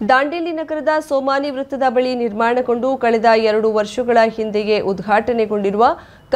ದಾಂಡೇಲಿ ನಗರದ ಸೋಮಾನಿ ವೃತ್ತದ ಬಳಿ ನಿರ್ಮಾಣಗೊಂಡು ಕಳೆದ 2 ವರ್ಷಗಳ ಹಿಂದೆಯೇ ಉದ್ಘಾಟನೆಗೊಂಡಿರುವ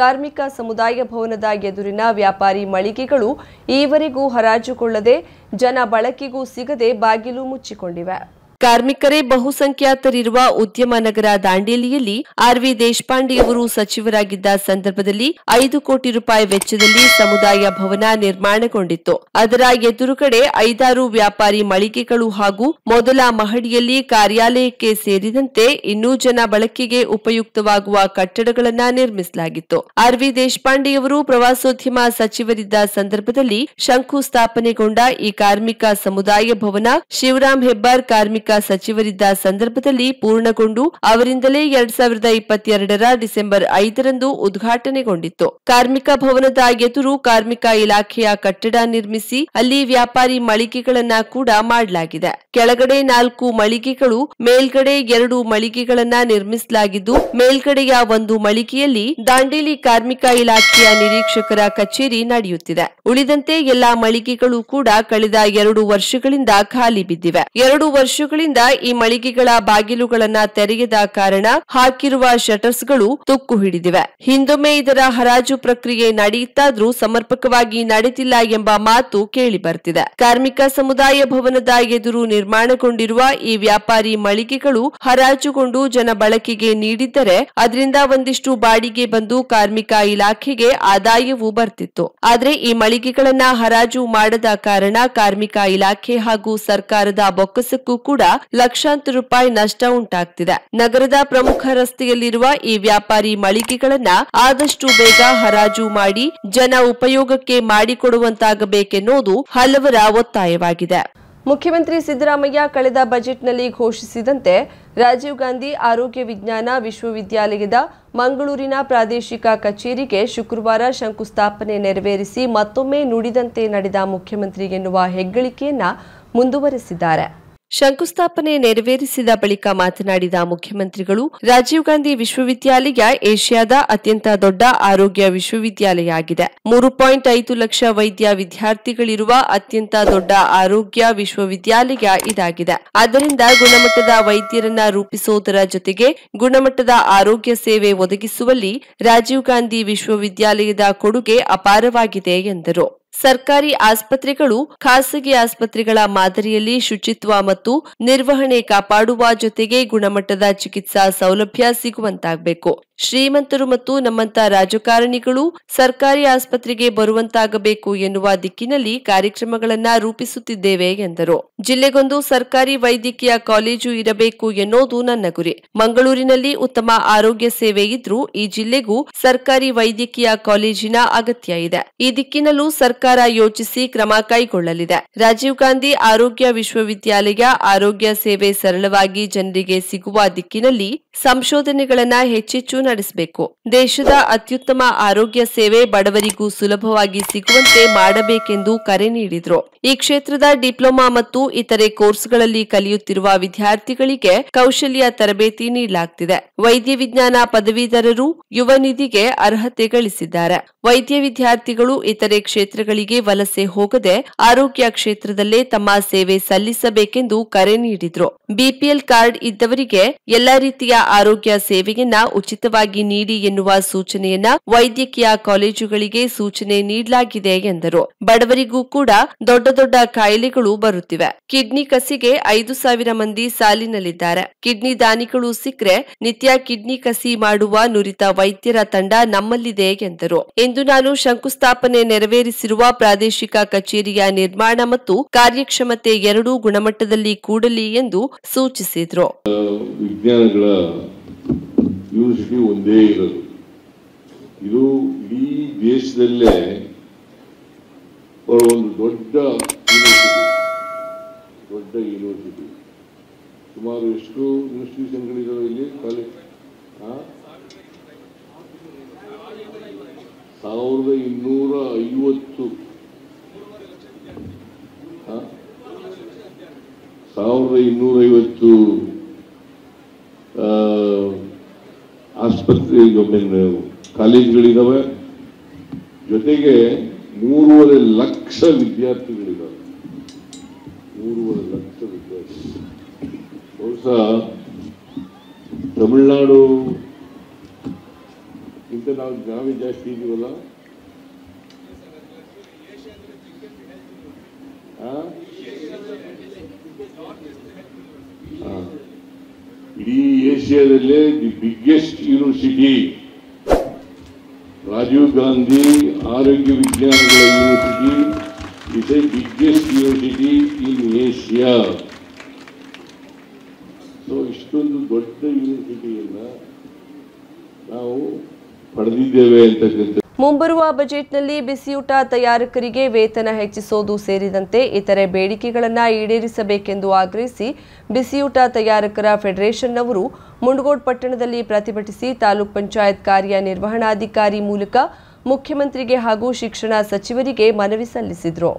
ಕಾರ್ಮಿಕ ಸಮುದಾಯ ಭವನದ ಎದುರಿನ ವ್ಯಾಪಾರಿ ಮಳಿಗೆಗಳು ಈವರೆಗೂ ಹರಾಜುಗೊಳ್ಳದೆ ಜನ ಬಳಕೆಗೂ ಸಿಗದೆ ಬಾಗಿಲು ಮುಚ್ಚಿಕೊಂಡಿವೆ. ಕಾರ್ಮಿಕರೇ ಬಹುಸಂಖ್ಯಾತರಿರುವ ಉದ್ಯಮ ನಗರ ದಾಂಡೇಲಿಯಲ್ಲಿ ಆರ್.ವಿ. ದೇಶಪಾಂಡೆಯವರು ಸಚಿವರಾಗಿದ್ದ ಸಂದರ್ಭದಲ್ಲಿ 5 ಕೋಟಿ ರೂಪಾಯಿ ವೆಚ್ಚದಲ್ಲಿ ಸಮುದಾಯ ಭವನ ನಿರ್ಮಾಣಗೊಂಡಿತ್ತು. ಅದರ ಎದುರುಗಡೆ 5-6 ವ್ಯಾಪಾರಿ ಮಳಿಗೆಗಳು ಹಾಗೂ ಮೊದಲ ಮಹಡಿಯಲ್ಲಿ ಕಾರ್ಯಾಲಯಕ್ಕೆ ಸೇರಿದಂತೆ ಇನ್ನೂ ಜನ ಬಳಕೆಗೆ ಉಪಯುಕ್ತವಾಗುವ ಕಟ್ಟಡಗಳನ್ನು ನಿರ್ಮಿಸಲಾಗಿತ್ತು. ಆರ್.ವಿ. ದೇಶಪಾಂಡೆಯವರು ಪ್ರವಾಸೋದ್ಯಮ ಸಚಿವರಿದ್ದ ಸಂದರ್ಭದಲ್ಲಿ ಶಂಕುಸ್ಥಾಪನೆಗೊಂಡ ಈ ಕಾರ್ಮಿಕ ಸಮುದಾಯ ಭವನ ಶಿವರಾಮ್ ಹೆಬ್ಬಾರ್ ಕಾರ್ಮಿಕ ಸಚಿವರಿದ್ದ ಸಂದರ್ಭದಲ್ಲಿ ಪೂರ್ಣಗೊಂಡು ಅವರಿಂದಲೇ 2022ರ ಡಿಸೆಂಬರ್ 5ರಂದು ಉದ್ಘಾಟನೆಗೊಂಡಿತ್ತು. ಕಾರ್ಮಿಕ ಭವನದ ಎದುರು ಕಾರ್ಮಿಕ ಇಲಾಖೆಯ ಕಟ್ಟಡ ನಿರ್ಮಿಸಿ ಅಲ್ಲಿ ವ್ಯಾಪಾರಿ ಮಳಿಗೆಗಳನ್ನ ಕೂಡ ಮಾಡಲಾಗಿದೆ. ಕೆಳಗಡೆ 4 ಮಳಿಗೆಗಳು, ಮೇಲ್ಗಡೆ 2 ಮಳಿಗೆಗಳನ್ನ ನಿರ್ಮಿಸಲಾಗಿದ್ದು, ಮೇಲ್ಗಡೆಯ 1 ಮಳಿಗೆಯಲ್ಲಿ ದಾಂಡೇಲಿ ಕಾರ್ಮಿಕ ಇಲಾಖೆಯ ನಿರೀಕ್ಷಕರ ಕಚೇರಿ ನಡೆಯುತ್ತಿದೆ. ಉಳಿದಂತೆ ಎಲ್ಲಾ ಮಳಿಗೆಗಳು ಕೂಡ ಕಳೆದ 2 ವರ್ಷಗಳಿಂದ ಖಾಲಿ ಬಿದ್ದಿವೆ. 2 ವರ್ಷಗಳಿಂದ ಈ ಮಳಿಗೆಗಳ ಬಾಗಿಲುಗಳನ್ನ ತೆರೆಯದ ಕಾರಣ ಹಾಕಿರುವ ಶಟರ್ಸ್ಗಳು ತುಕ್ಕು ಹಿಡಿದಿವೆ. ಹಿಂದೊಮ್ಮೆ ಇದರ ಹರಾಜು ಪ್ರಕ್ರಿಯೆ ನಡೆಯುತ್ತಾದ್ರೂ ಸಮರ್ಪಕವಾಗಿ ನಡೆದಿಲ್ಲ ಎಂಬ ಮಾತು ಕೇಳಿ ಬರ್ತಿದೆ. ಕಾರ್ಮಿಕ ಸಮುದಾಯ ಭವನದ ಎದುರು ನಿರ್ಮಾಣಗೊಂಡಿರುವ ಈ ವ್ಯಾಪಾರಿ ಮಳಿಗೆಗಳು ಹರಾಜುಗೊಂಡು ಜನ ಬಳಕೆಗೆ ನೀಡಿದ್ದರೆ ಅದರಿಂದ ಒಂದಿಷ್ಟು ಬಾಡಿಗೆ ಬಂದು ಕಾರ್ಮಿಕ ಇಲಾಖೆಗೆ ಆದಾಯವೂ ಬರ್ತಿತ್ತು. ಆದ್ರೆ ಈ ಮಳಿಗೆಗಳನ್ನ ಹರಾಜು ಮಾಡದ ಕಾರಣ ಕಾರ್ಮಿಕ ಇಲಾಖೆ ಹಾಗೂ ಸರ್ಕಾರದ ಬೊಕ್ಕಸಕ್ಕೂ ಕೂಡ ಲಕ್ಷಾಂತರ ರೂಪಾಯಿ ನಷ್ಟ ಉಂಟಾಗ್ತಿದೆ. ನಗರದ ಪ್ರಮುಖ ರಸ್ತೆಯಲ್ಲಿರುವ ಈ ವ್ಯಾಪಾರಿ ಮಳಿಗೆಗಳನ್ನ ಆದಷ್ಟು ಬೇಗ ಹರಾಜು ಮಾಡಿ ಜನ ಉಪಯೋಗಕ್ಕೆ ಮಾಡಿಕೊಡುವಂತಾಗಬೇಕೆನ್ನುವುದು ಹಲವರ ಒತ್ತಾಯವಾಗಿದೆ. ಮುಖ್ಯಮಂತ್ರಿ ಸಿದ್ದರಾಮಯ್ಯ ಕಳೆದ ಬಜೆಟ್ನಲ್ಲಿ ಘೋಷಿಸಿದಂತೆ ರಾಜೀವ್ ಗಾಂಧಿ ಆರೋಗ್ಯ ವಿಜ್ಞಾನ ವಿಶ್ವವಿದ್ಯಾಲಯದ ಮಂಗಳೂರಿನ ಪ್ರಾದೇಶಿಕ ಕಚೇರಿಗೆ ಶುಕ್ರವಾರ ಶಂಕುಸ್ಥಾಪನೆ ನೆರವೇರಿಸಿ ಮತ್ತೊಮ್ಮೆ ನುಡಿದಂತೆ ನಡೆದ ಮುಖ್ಯಮಂತ್ರಿ ಎನ್ನುವ ಹೆಗ್ಗಳಿಕೆಯನ್ನ ಮುಂದುವರೆಸಿದ್ದಾರೆ. ಶಂಕುಸ್ಥಾಪನೆ ನೆರವೇರಿಸಿದ ಬಳಿಕ ಮಾತನಾಡಿದ ಮುಖ್ಯಮಂತ್ರಿಗಳು, ರಾಜೀವ್ ಗಾಂಧಿ ವಿಶ್ವವಿದ್ಯಾಲಯ ಏಷ್ಯಾದ ಅತ್ಯಂತ ದೊಡ್ಡ ಆರೋಗ್ಯ ವಿಶ್ವವಿದ್ಯಾಲಯ ಆಗಿದೆ. 3.5 ಲಕ್ಷ ವೈದ್ಯ ವಿದ್ಯಾರ್ಥಿಗಳಿರುವ ಅತ್ಯಂತ ದೊಡ್ಡ ಆರೋಗ್ಯ ವಿಶ್ವವಿದ್ಯಾಲಯ ಇದಾಗಿದೆ. ಆದ್ದರಿಂದ ಗುಣಮಟ್ಟದ ವೈದ್ಯರನ್ನ ರೂಪಿಸುವುದರ ಜೊತೆಗೆ ಗುಣಮಟ್ಟದ ಆರೋಗ್ಯ ಸೇವೆ ಒದಗಿಸುವಲ್ಲಿ ರಾಜೀವ್ ಗಾಂಧಿ ವಿಶ್ವವಿದ್ಯಾಲಯದ ಕೊಡುಗೆ ಅಪಾರವಾಗಿದೆ ಎಂದರು. ಸರ್ಕಾರಿ ಆಸ್ಪತ್ರೆಗಳು ಖಾಸಗಿ ಆಸ್ಪತ್ರೆಗಳ ಮಾದರಿಯಲ್ಲಿ ಶುಚಿತ್ವ ಮತ್ತು ನಿರ್ವಹಣೆ ಕಾಪಾಡುವ ಜೊತೆಗೆ ಗುಣಮಟ್ಟದ ಚಿಕಿತ್ಸಾ ಸೌಲಭ್ಯ ಸಿಗುವಂತಾಗಬೇಕು. ಶ್ರೀಮಂತರು ಮತ್ತು ನಮ್ಮಂತ ರಾಜಕಾರಣಿಗಳು ಸರ್ಕಾರಿ ಆಸ್ಪತ್ರೆಗೆ ಬರುವಂತಾಗಬೇಕು ಎನ್ನುವ ದಿಕ್ಕಿನಲ್ಲಿ ಕಾರ್ಯಕ್ರಮಗಳನ್ನು ರೂಪಿಸುತ್ತಿದ್ದೇವೆ ಎಂದರು. ಜಿಲ್ಲೆಗೊಂದು ಸರ್ಕಾರಿ ವೈದ್ಯಕೀಯ ಕಾಲೇಜು ಇರಬೇಕು ಎನ್ನುವುದು ನನ್ನ ಗುರಿ. ಮಂಗಳೂರಿನಲ್ಲಿ ಉತ್ತಮ ಆರೋಗ್ಯ ಸೇವೆ ಇದ್ರೂ ಈ ಜಿಲ್ಲೆಗೂ ಸರ್ಕಾರಿ ವೈದ್ಯಕೀಯ ಕಾಲೇಜಿನ ಅಗತ್ಯ ಇದೆ. ಈ ದಿಕ್ಕಿನಲ್ಲೂ ಸರ್ಕಾರ ಯೋಚಿಸಿ ಕ್ರಮ ಕೈಗೊಳ್ಳಲಿದೆ. ರಾಜೀವ್ ಗಾಂಧಿ ಆರೋಗ್ಯ ವಿಶ್ವವಿದ್ಯಾಲಯ ಆರೋಗ್ಯ ಸೇವೆ ಸರಳವಾಗಿ ಜನರಿಗೆ ಸಿಗುವ ದಿಕ್ಕಿನಲ್ಲಿ ಸಂಶೋಧನೆಗಳನ್ನ ಹೆಚ್ಚೆಚ್ಚು ನಡೆಸಬೇಕು. ದೇಶದ ಅತ್ಯುತ್ತಮ ಆರೋಗ್ಯ ಸೇವೆ ಬಡವರಿಗೂ ಸುಲಭವಾಗಿ ಸಿಗುವಂತೆ ಮಾಡಬೇಕೆಂದು ಕರೆ ನೀಡಿದರು. ಈ ಕ್ಷೇತ್ರದ ಡಿಪ್ಲೊಮಾ ಮತ್ತು ಇತರೆ ಕೋರ್ಸ್ಗಳಲ್ಲಿ ಕಲಿಯುತ್ತಿರುವ ವಿದ್ಯಾರ್ಥಿಗಳಿಗೆ ಕೌಶಲ್ಯ ತರಬೇತಿ ನೀಡಲಾಗುತ್ತಿದೆ. ವೈದ್ಯ ವಿಜ್ಞಾನ ಪದವೀಧರರು ಯುವ ನಿಧಿಗೆ ಅರ್ಹತೆ ಗಳಿಸಿದ್ದಾರೆ. ವೈದ್ಯ ವಿದ್ಯಾರ್ಥಿಗಳು ಇತರೆ ಕ್ಷೇತ್ರಗಳಿಗೆ ವಲಸೆ ಹೋಗದೆ ಆರೋಗ್ಯ ಕ್ಷೇತ್ರದಲ್ಲೇ ತಮ್ಮ ಸೇವೆ ಸಲ್ಲಿಸಬೇಕೆಂದು ಕರೆ ನೀಡಿದರು. ಬಿಪಿಎಲ್ ಕಾರ್ಡ್ ಇದ್ದವರಿಗೆ ಎಲ್ಲಾ ರೀತಿಯ ಆರೋಗ್ಯ ಸೇವೆಯನ್ನ ಉಚಿತವಾಗಿ ನೀಡಿ ಎನ್ನುವ ಸೂಚನೆಯನ್ನ ವೈದ್ಯಕೀಯ ಕಾಲೇಜುಗಳಿಗೆ ಸೂಚನೆ ನೀಡಲಾಗಿದೆ ಎಂದರು. ಬಡವರಿಗೂ ಕೂಡ ದೊಡ್ಡ ದೊಡ್ಡ ಕಾಯಿಲೆಗಳು ಬರುತ್ತಿವೆ. ಕಿಡ್ನಿ ಕಸಿಗೆ 5,000 ಮಂದಿ ಸಾಲಿನಲ್ಲಿದ್ದಾರೆ. ಕಿಡ್ನಿ ದಾನಿಗಳು ಸಿಕ್ಕರೆ ನಿತ್ಯ ಕಿಡ್ನಿ ಕಸಿ ಮಾಡುವ ನುರಿತ ವೈದ್ಯರ ತಂಡ ನಮ್ಮಲ್ಲಿದೆ ಎಂದರು. ಇಂದು ನಾನು ಶಂಕುಸ್ಥಾಪನೆ ನೆರವೇರಿಸಿರುವ ಪ್ರಾದೇಶಿಕ ಕಚೇರಿಯ ನಿರ್ಮಾಣ ಮತ್ತು ಕಾರ್ಯಕ್ಷಮತೆ ಎರಡೂ ಗುಣಮಟ್ಟದಲ್ಲಿ ಕೂಡಲಿ ಎಂದು ಸೂಚಿಸಿದರು. ವಿಜ್ಞಾನಗಳ ಯೂನಿವರ್ಸಿಟಿ ಒಂದೇ ಇರೋದು. ಇದು ಇಡೀ ದೇಶದಲ್ಲೇ ಒಂದು ದೊಡ್ಡ ಯೂನಿವರ್ಸಿಟಿ. ಸುಮಾರು ಎಷ್ಟು ಇನ್ಸ್ಟಿಟ್ಯೂಷನ್ಗಳಿದಾವೆ ಇಲ್ಲಿ? ಕಾಲೇಜ್ 1250 ಆಸ್ಪತ್ರೆ ಕಾಲೇಜುಗಳಿದಾವೆ. ಜೊತೆಗೆ 3.5 ಲಕ್ಷ ವಿದ್ಯಾರ್ಥಿಗಳಿದ್ದಾರೆ. 3.5 ಲಕ್ಷ ವಿದ್ಯಾರ್ಥಿಗಳು. ಬಹುಶಃ ತಮಿಳುನಾಡು ಇಂತ ನಾವೇ ಜಾಸ್ತಿ ಇದೀವಲ್ಲ. ಇಡೀ ಏಷ್ಯಾದಲ್ಲೇ the biggest university Rajiv Gandhi ಆರೋಗ್ಯ ವಿಜ್ಞಾನಗಳ university is a biggest university in Asia. So ಇಷ್ಟೊಂದು ದೊಡ್ಡ ಯೂನಿವರ್ಸಿಟಿಯನ್ನ ನಾವು ಪಡೆದಿದ್ದೇವೆ ಅಂತಕ್ಕಂಥ. ಮುಂಬರುವ ಬಜೆಟ್ನಲ್ಲಿ ಬಿಸಿಯೂಟ ತಯಾರಕರಿಗೆ ವೇತನ ಹೆಚ್ಚಿಸುವುದು ಸೇರಿದಂತೆ ಇತರೆ ಬೇಡಿಕೆಗಳನ್ನು ಈಡೇರಿಸಬೇಕೆಂದು ಆಗ್ರಹಿಸಿ ಬಿಸಿಯೂಟ ತಯಾರಕರ ಫೆಡರೇಷನ್ನವರು ಮುಂಡಗೋಡ್ ಪಟ್ಟಣದಲ್ಲಿ ಪ್ರತಿಭಟಿಸಿ ತಾಲೂಕ್ ಪಂಚಾಯತ್ ಕಾರ್ಯನಿರ್ವಹಣಾಧಿಕಾರಿ ಮೂಲಕ ಮುಖ್ಯಮಂತ್ರಿಗೆ ಹಾಗೂ ಶಿಕ್ಷಣ ಸಚಿವರಿಗೆ ಮನವಿ ಸಲ್ಲಿಸಿದರು.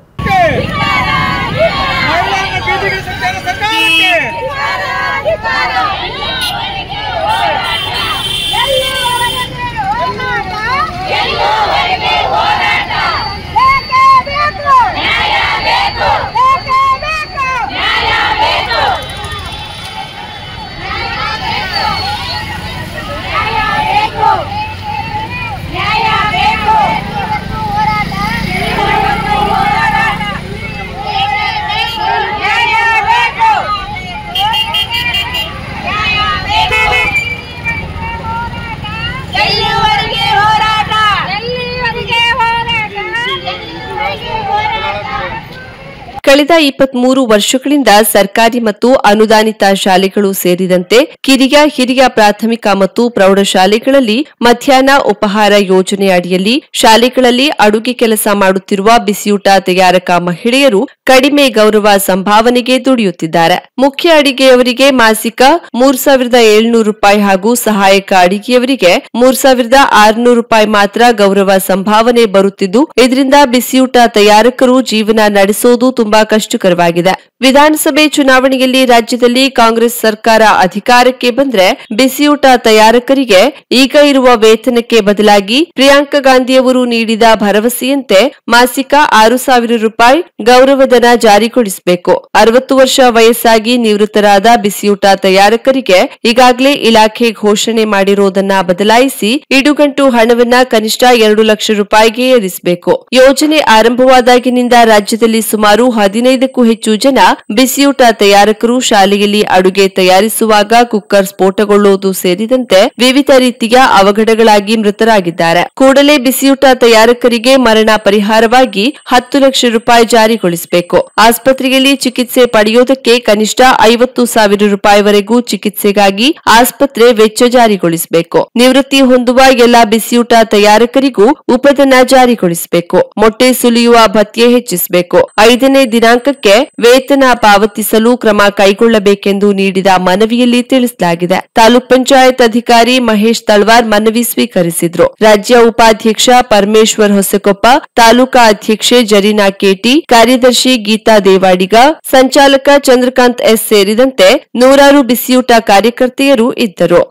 ಕಳೆದ 23 ವರ್ಷಗಳಿಂದ ಸರ್ಕಾರಿ ಮತ್ತು ಅನುದಾನಿತ ಶಾಲೆಗಳು ಸೇರಿದಂತೆ ಕಿರಿಯ ಹಿರಿಯ ಪ್ರಾಥಮಿಕ ಮತ್ತು ಪ್ರೌಢಶಾಲೆಗಳಲ್ಲಿ ಮಧ್ಯಾಹ್ನ ಉಪಹಾರ ಯೋಜನೆ ಅಡಿಯಲ್ಲಿ ಶಾಲೆಗಳಲ್ಲಿ ಅಡುಗೆ ಕೆಲಸ ಮಾಡುತ್ತಿರುವ ಬಿಸಿಯೂಟ ತಯಾರಕ ಮಹಿಳೆಯರು ಕಡಿಮೆ ಗೌರವ ಸಂಭಾವನೆಗೆ ದುಡಿಯುತ್ತಿದ್ದಾರೆ. ಮುಖ್ಯ ಅಡಿಗೆಯವರಿಗೆ ಮಾಸಿಕ 3,700 ರೂಪಾಯಿ ಹಾಗೂ ಸಹಾಯಕ ಅಡಿಗೆಯವರಿಗೆ 3,600 ರೂಪಾಯಿ ಮಾತ್ರ ಗೌರವ ಸಂಭಾವನೆ ಬರುತ್ತಿದ್ದು, ಇದರಿಂದ ಬಿಸಿಯೂಟ ತಯಾರಕರು ಜೀವನ ನಡೆಸುವುದು ತುಂಬಾ ಕಷ್ಟಕರವಾಗಿದೆ. ವಿಧಾನಸಭೆ ಚುನಾವಣೆಯಲ್ಲಿ ರಾಜ್ಯದಲ್ಲಿ ಕಾಂಗ್ರೆಸ್ ಸರ್ಕಾರ ಅಧಿಕಾರಕ್ಕೆ ಬಂದ್ರೆ ಬಿಸಿಯೂಟ ತಯಾರಕರಿಗೆ ಈಗ ಇರುವ ವೇತನಕ್ಕೆ ಬದಲಾಗಿ ಪ್ರಿಯಾಂಕಾ ಗಾಂಧಿಯವರು ನೀಡಿದ ಭರವಸೆಯಂತೆ ಮಾಸಿಕ 6,000 ರೂಪಾಯಿ ಗೌರವಧನ ಜಾರಿಗೊಳಿಸಬೇಕು. 60 ವರ್ಷ ವಯಸ್ಸಾಗಿ ನಿವೃತ್ತರಾದ ಬಿಸಿಯೂಟ ತಯಾರಕರಿಗೆ ಈಗಾಗಲೇ ಇಲಾಖೆ ಘೋಷಣೆ ಮಾಡಿರುವುದನ್ನ ಬದಲಾಯಿಸಿ ಇಡುಗಂಟು ಹಣವನ್ನ ಕನಿಷ್ಠ 2 ಲಕ್ಷ ರೂಪಾಯಿಗೆ ಏರಿಸಬೇಕು. ಯೋಜನೆ ಆರಂಭವಾದಾಗಿನಿಂದ ರಾಜ್ಯದಲ್ಲಿ ಸುಮಾರು 15ಕ್ಕೂ ಹೆಚ್ಚು ಜನ ಬಿಸಿಯೂಟ ತಯಾರಕರು ಶಾಲೆಯಲ್ಲಿ ಅಡುಗೆ ತಯಾರಿಸುವಾಗ ಕುಕ್ಕರ್ ಸ್ಫೋಟಗೊಳ್ಳುವುದು ಸೇರಿದಂತೆ ವಿವಿಧ ರೀತಿಯ ಅವಘಡಗಳಾಗಿ ಮೃತರಾಗಿದ್ದಾರೆ. ಕೂಡಲೇ ಬಿಸಿಯೂಟ ತಯಾರಕರಿಗೆ ಮರಣ ಪರಿಹಾರವಾಗಿ 10 ಲಕ್ಷ ರೂಪಾಯಿ ಜಾರಿಗೊಳಿಸಬೇಕು. ಆಸ್ಪತ್ರೆಯಲ್ಲಿ ಚಿಕಿತ್ಸೆ ಪಡೆಯುವುದಕ್ಕೆ ಕನಿಷ್ಠ 50,000 ರೂಪಾಯಿವರೆಗೂ ಚಿಕಿತ್ಸೆಗಾಗಿ ಆಸ್ಪತ್ರೆ ವೆಚ್ಚ ಜಾರಿಗೊಳಿಸಬೇಕು. ನಿವೃತ್ತಿ ಹೊಂದುವ ಎಲ್ಲಾ ಬಿಸಿಯೂಟ ತಯಾರಕರಿಗೂ ಉಪಧನ ಜಾರಿಗೊಳಿಸಬೇಕು. ಮೊಟ್ಟೆ ಸುಲಿಯುವ ಭತ್ಯೆ ಹೆಚ್ಚಿಸಬೇಕು. 5ನೇ ದಿನಾಂಕಕ್ಕೆ ವೇತನ ಪಾವತಿಸಲು ಕ್ರಮ ಕೈಗೊಳ್ಳಬೇಕೆಂದು ನೀಡಿದ ಮನವಿಯಲ್ಲಿ ತಿಳಿಸಲಾಗಿದೆ. ತಾಲೂಕ್ ಪಂಚಾಯತ್ ಅಧಿಕಾರಿ ಮಹೇಶ್ ತಳವಾರ್ ಮನವಿ ಸ್ವೀಕರಿಸಿದ್ರು. ರಾಜ್ಯ ಉಪಾಧ್ಯಕ್ಷ ಪರಮೇಶ್ವರ್ ಹೊಸಕೊಪ್ಪ, ತಾಲೂಕಾ ಅಧ್ಯಕ್ಷೆ ಜರೀನಾ ಕೆಟಿ, ಕಾರ್ಯದರ್ಶಿ ಗೀತಾ ದೇವಾಡಿಗ, ಸಂಚಾಲಕ ಚಂದ್ರಕಾಂತ್ ಎಸ್ ಸೇರಿದಂತೆ ನೂರಾರು ಬಿಸಿಯೂಟ ಕಾರ್ಯಕರ್ತೆಯರು ಇದ್ದರು.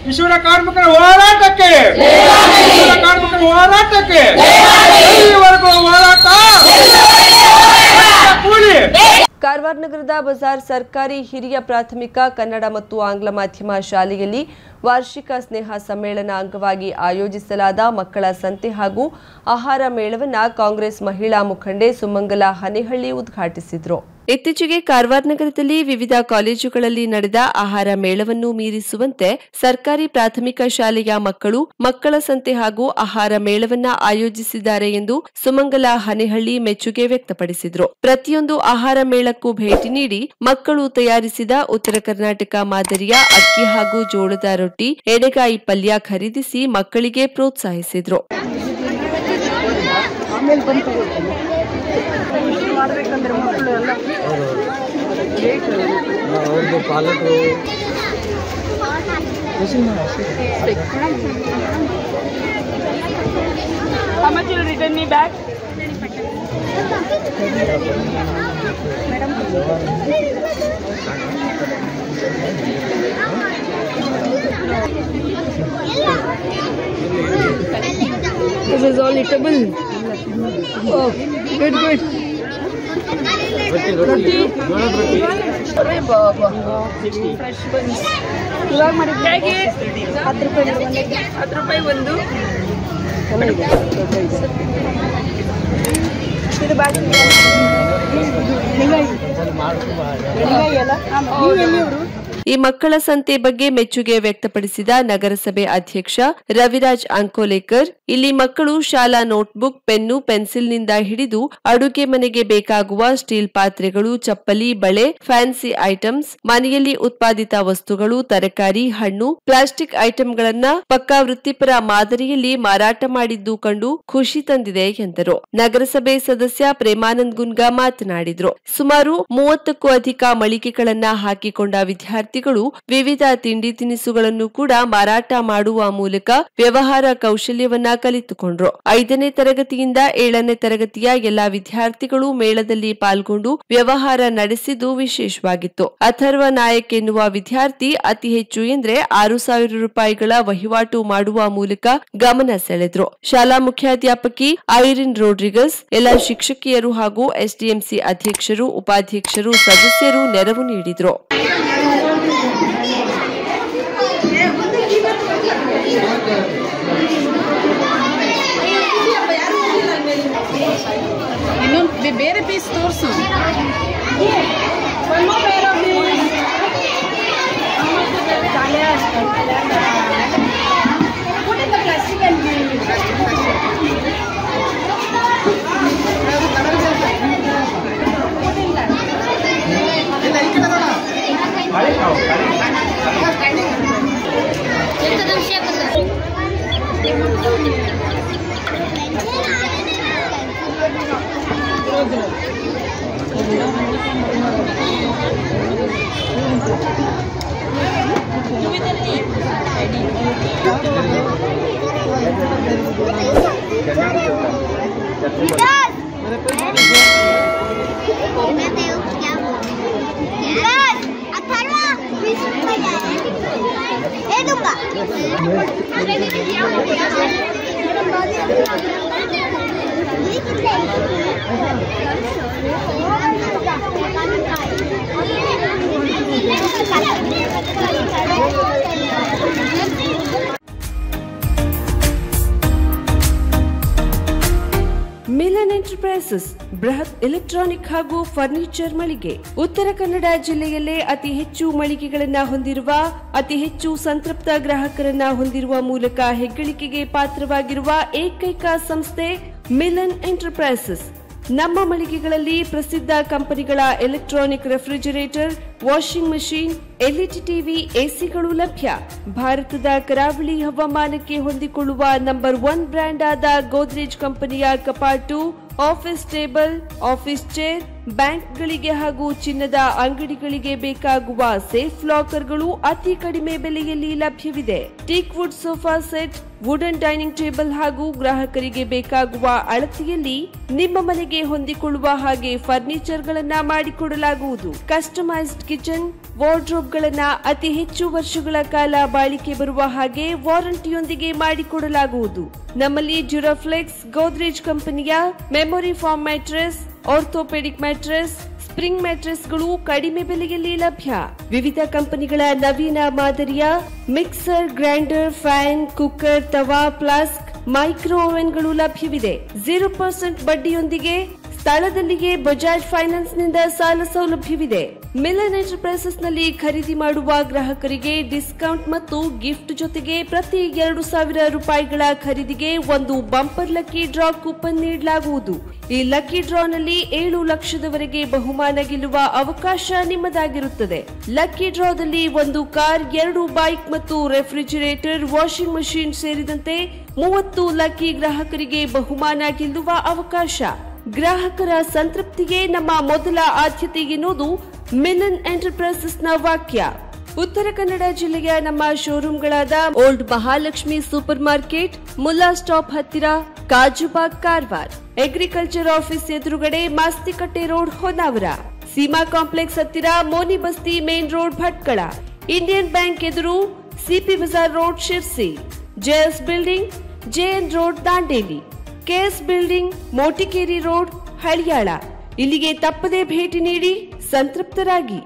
ವಿಶ್ವ ಕಾರ್ಮಿಕರ ಹೋರಾಟಕ್ಕೆ ಕಾರವಾರ ನಗರದ ಬಜಾರ್ ಸರ್ಕಾರಿ ಹಿರಿಯ ಪ್ರಾಥಮಿಕ ಕನ್ನಡ ಮತ್ತು ಆಂಗ್ಲ ಮಾಧ್ಯಮ ಶಾಲೆಯಲ್ಲಿ ವಾರ್ಷಿಕ ಸ್ನೇಹ ಸಮ್ಮೇಳನ ಅಂಗವಾಗಿ ಆಯೋಜಿಸಲಾದ ಮಕ್ಕಳ ಸಂತೆ ಹಾಗೂ ಆಹಾರ ಮೇಳವನ್ನು ಕಾಂಗ್ರೆಸ್ ಮಹಿಳಾ ಮುಖಂಡೆ ಸುಮಂಗಲ ಹನೇಹಳ್ಳಿ ಉದ್ಘಾಟಿಸಿದರು. ಇತ್ತೀಚೆಗೆ ಕಾರವಾರ ನಗರದಲ್ಲಿ ವಿವಿಧ ಕಾಲೇಜುಗಳಲ್ಲಿ ನಡೆದ ಆಹಾರ ಮೇಳವನ್ನು ಮೀರಿಸುವಂತೆ ಸರ್ಕಾರಿ ಪ್ರಾಥಮಿಕ ಶಾಲೆಯ ಮಕ್ಕಳು ಮಕ್ಕಳ ಸಂತೆ ಹಾಗೂ ಆಹಾರ ಮೇಳವನ್ನ ಆಯೋಜಿಸಿದ್ದಾರೆ ಎಂದು ಸುಮಂಗಲ ಹನೇಹಳ್ಳಿ ಮೆಚ್ಚುಗೆ ವ್ಯಕ್ತಪಡಿಸಿದರು. ಪ್ರತಿಯೊಂದು ಆಹಾರ ಮೇಳಕ್ಕೂ ಭೇಟಿ ನೀಡಿ ಮಕ್ಕಳು ತಯಾರಿಸಿದ ಉತ್ತರ ಕರ್ನಾಟಕ ಮಾದರಿಯ ಅಕ್ಕಿ ಹಾಗೂ ಜೋಳದ ರೊಟ್ಟಿ, ಎಡೆಗಾಯಿ ಪಲ್ಯ ಖರೀದಿಸಿ ಮಕ್ಕಳಿಗೆ ಪ್ರೋತ್ಸಾಹಿಸಿದರು. How much you will return me back? This is all eatable. Oh, good. ₹10 ಒಂದು. ಈ ಮಕ್ಕಳ ಸಂತೆ ಬಗ್ಗೆ ಮೆಚ್ಚುಗೆ ವ್ಯಕ್ತಪಡಿಸಿದ ನಗರಸಭೆ ಅಧ್ಯಕ್ಷ ರವಿರಾಜ್ ಅಂಕೋಲೇಕರ್, ಇಲ್ಲಿ ಮಕ್ಕಳು ಶಾಲಾ ನೋಟ್ಬುಕ್, ಪೆನ್ನು, ಪೆನ್ಸಿಲ್ನಿಂದ ಹಿಡಿದು ಅಡುಗೆ ಮನೆಗೆ ಬೇಕಾಗುವ ಸ್ಟೀಲ್ ಪಾತ್ರೆಗಳು, ಚಪ್ಪಲಿ, ಬಳೆ, ಫ್ಯಾನ್ಸಿ ಐಟಮ್ಸ್, ಮನೆಯಲ್ಲಿ ಉತ್ಪಾದಿತ ವಸ್ತುಗಳು, ತರಕಾರಿ, ಹಣ್ಣು, ಪ್ಲಾಸ್ಟಿಕ್ ಐಟಂಗಳನ್ನ ಪಕ್ಕಾ ವೃತ್ತಿಪರ ಮಾದರಿಯಲ್ಲಿ ಮಾರಾಟ ಮಾಡಿದ್ದು ಕಂಡು ಖುಷಿ ತಂದಿದೆ ಎಂದರು. ನಗರಸಭೆ ಸದಸ್ಯ ಪ್ರೇಮಾನಂದ್ ಗುನ್ಗಾ ಮಾತನಾಡಿದ್ರು. ಸುಮಾರು 30ಕ್ಕೂ ಅಧಿಕ ಮಳಿಗೆಗಳನ್ನ ಹಾಕಿಕೊಂಡ ವಿದ್ಯಾರ್ಥಿಗಳು ವಿವಿಧ ತಿಂಡಿ ತಿನಿಸುಗಳನ್ನು ಕೂಡ ಮಾರಾಟ ಮಾಡುವ ಮೂಲಕ ವ್ಯವಹಾರ ಕೌಶಲ್ಯವನ್ನ ಕಲಿತುಕೊಂಡ್ರು. 5ನೇ ತರಗತಿಯಿಂದ 7ನೇ ತರಗತಿಯ ಎಲ್ಲಾ ವಿದ್ಯಾರ್ಥಿಗಳು ಮೇಳದಲ್ಲಿ ಪಾಲ್ಗೊಂಡು ವ್ಯವಹಾರ ನಡೆಸಿದ್ದು ವಿಶೇಷವಾಗಿತ್ತು. ಅಥರ್ವ ನಾಯಕ್ ಎನ್ನುವ ವಿದ್ಯಾರ್ಥಿ ಅತಿ ಹೆಚ್ಚು ಎಂದ್ರೆ ₹6,000 ವಹಿವಾಟು ಮಾಡುವ ಮೂಲಕ ಗಮನ ಸೆಳೆದ್ರು. ಶಾಲಾ ಮುಖ್ಯಾಧ್ಯಾಪಕಿ ಐರಿನ್ ರೋಡ್ರಿಗಸ್, ಎಲ್ಲ ಶಿಕ್ಷಕಿಯರು ಹಾಗೂ ಎಸ್ಡಿಎಂಸಿ ಅಧ್ಯಕ್ಷರು, ಉಪಾಧ್ಯಕ್ಷರು, ಸದಸ್ಯರು ನೆರವು ನೀಡಿದ್ರು. ಬೇರೆ ಪೀಸ್ ತೋರಿಸು. ಮಿಲನ್ ಎಂಟರ್ಪ್ರೈಸಸ್ ಬೃಹತ್ ಎಲೆಕ್ಟ್ರಾನಿಕ್ ಹಾಗೂ ಫರ್ನಿಚರ್ ಮಳಿಗೆ. ಉತ್ತರ ಕನ್ನಡ ಜಿಲ್ಲೆಯಲ್ಲೇ ಅತಿ ಹೆಚ್ಚು ಮಳಿಗೆಗಳನ್ನ ಹೊಂದಿರುವ, ಅತಿ ಹೆಚ್ಚು ಸಂತೃಪ್ತ ಗ್ರಾಹಕರನ್ನ ಹೊಂದಿರುವ ಮೂಲಕ ಹೆಗ್ಗಳಿಕೆಗೆ ಪಾತ್ರವಾಗಿರುವ ಏಕೈಕ ಸಂಸ್ಥೆ ಮಿಲನ್ ಎಂಟರ್ಪ್ರೈಸಸ್. ನಮ್ಮ ಮಳಿಗೆಗಳಲ್ಲಿ ಪ್ರಸಿದ್ಧ ಕಂಪನಿಗಳ electronic refrigerator, washing machine, LED TV, ಎಸಿಗಳು ಲಭ್ಯ. ಭಾರತದ ಕರಾವಳಿ ಹವಾಮಾನಕ್ಕೆ ಹೊಂದಿಕೊಳ್ಳುವ ನಂಬರ್ 1 ಬ್ರ್ಯಾಂಡ್ ಆದ ಗೋದ್ರೇಜ್ ಕಂಪನಿಯ ಕಪಾಟು, ಆಫೀಸ್ ಟೇಬಲ್, ಆಫೀಸ್ ಚೇರ್, ಬ್ಯಾಂಕ್ಗಳಿಗೆ ಹಾಗೂ ಚಿನ್ನದ ಅಂಗಡಿಗಳಿಗೆ ಬೇಕಾಗುವ ಸೇಫ್ ಲಾಕರ್ಗಳು ಅತಿ ಕಡಿಮೆ ಬೆಲೆಯಲ್ಲಿ ಲಭ್ಯವಿದೆ. Teak wood sofa set, wooden dining table ಹಾಗೂ ಗ್ರಾಹಕರಿಗೆ ಬೇಕಾಗುವ ಅಳತೆಯಲ್ಲಿ ನಿಮ್ಮ ಮನೆಗೆ ಹೊಂದಿಕೊಳ್ಳುವ ಹಾಗೆ ಫರ್ನಿಚರ್ಗಳನ್ನ ಮಾಡಿಕೊಡಲಾಗುವುದು. ಕಸ್ಟಮೈಸ್ಡ್ ಕಿಚನ್, ವಾರ್ಡ್ರೋಬ್ಗಳನ್ನ ಅತಿ ಹೆಚ್ಚು ವರ್ಷಗಳ ಕಾಲ ಬಾಳಿಕೆ ಬರುವ ಹಾಗೆ ವಾರಂಟಿಯೊಂದಿಗೆ ಮಾಡಿಕೊಡಲಾಗುವುದು. ನಮ್ಮಲ್ಲಿ ಡ್ಯೂರಾಫ್ಲೆಕ್ಸ್, ಗೋದ್ರೇಜ್ ಕಂಪನಿಯ memory foam mattress, orthopaedic mattress, spring ಮ್ಯಾಟ್ರೆಸ್ಗಳು ಕಡಿಮೆ ಬೆಲೆಯಲ್ಲಿ ಲಭ್ಯ. ವಿವಿಧ ಕಂಪನಿಗಳ ನವೀನ ಮಾದರಿಯ mixer, grinder, fan, cooker, tawa, flask, micro ಓವೆನ್ಗಳು ಲಭ್ಯವಿದೆ. 0% ಬಡ್ಡಿಯೊಂದಿಗೆ ಸ್ಥಳದಲ್ಲಿಯೇ ಬಜಾಜ್ ಫೈನಾನ್ಸ್ ನಿಂದ ಸಾಲ ಸೌಲಭ್ಯವಿದೆ. ಮಿಲನ್ ಎಂಟರ್ಪ್ರೈಸಸ್ ನಲ್ಲಿ ಖರೀದಿ ಮಾಡುವ ಗ್ರಾಹಕರಿಗೆ ಡಿಸ್ಕೌಂಟ್ ಮತ್ತು ಗಿಫ್ಟ್ ಜೊತೆಗೆ ಪ್ರತಿ ₹2,000 ಖರೀದಿಗೆ ಒಂದು ಬಂಪರ್ ಲಕ್ಕಿ ಡ್ರಾ ಕೂಪನ್ ನೀಡಲಾಗುವುದು. ಈ ಲಕ್ಕಿ ಡ್ರಾನಲ್ಲಿ 7 ಲಕ್ಷದವರೆಗೆ ಬಹುಮಾನ ಗೆಲ್ಲುವ ಅವಕಾಶ ನಿಮ್ಮದಾಗಿರುತ್ತದೆ. ಲಕ್ಕಿ ಡ್ರಾದಲ್ಲಿ 1 ಕಾರ್, 2 ಬೈಕ್ ಮತ್ತು ರೆಫ್ರಿಜರೇಟರ್, ವಾಷಿಂಗ್ ಮಷೀನ್ ಸೇರಿದಂತೆ 30 ಲಕ್ಕಿ ಗ್ರಾಹಕರಿಗೆ ಬಹುಮಾನ ಗೆಲ್ಲುವ ಅವಕಾಶ. ಗ್ರಾಹಕರ ಸಂತೃಪ್ತಿಗೆ ನಮ್ಮ ಮೊದಲ ಆದ್ಯತೆ ಎನ್ನುವುದು ಮಿಲನ್ ಎಂಟರ್ಪ್ರೈಸಸ್ನ ವಾಕ್ಯ. ಉತ್ತರ ಕನ್ನಡ ಜಿಲ್ಲೆಯ ನಮ್ಮ ಶೋರೂಮ್ಗಳಾದ old Mahalakshmi super market, Mulla stop ಹತ್ತಿರ, ಕಾಜುಬಾಗ್, ಕಾರವಾರ, ಅಗ್ರಿಕಲ್ಚರ್ ಆಫೀಸ್ ಎದುರುಗಡೆ, ಮಾಸ್ತಿಕಟ್ಟೆ ರೋಡ್, ಹೊನ್ನಾವರ, ಸೀಮಾ ಕಾಂಪ್ಲೆಕ್ಸ್ ಹತ್ತಿರ, Moni Basti main road, Bhatkal, Indian bank ಎದುರು, CP bazaar road, Sirsi, JS building, JN road, Dandeli, KS building, Motikeri road, Haliyal, ಇಲ್ಲಿಗೆ ತಪ್ಪದೇ ಭೇಟಿ ನೀಡಿ ಸಂತೃಪ್ತರಾಗಿ.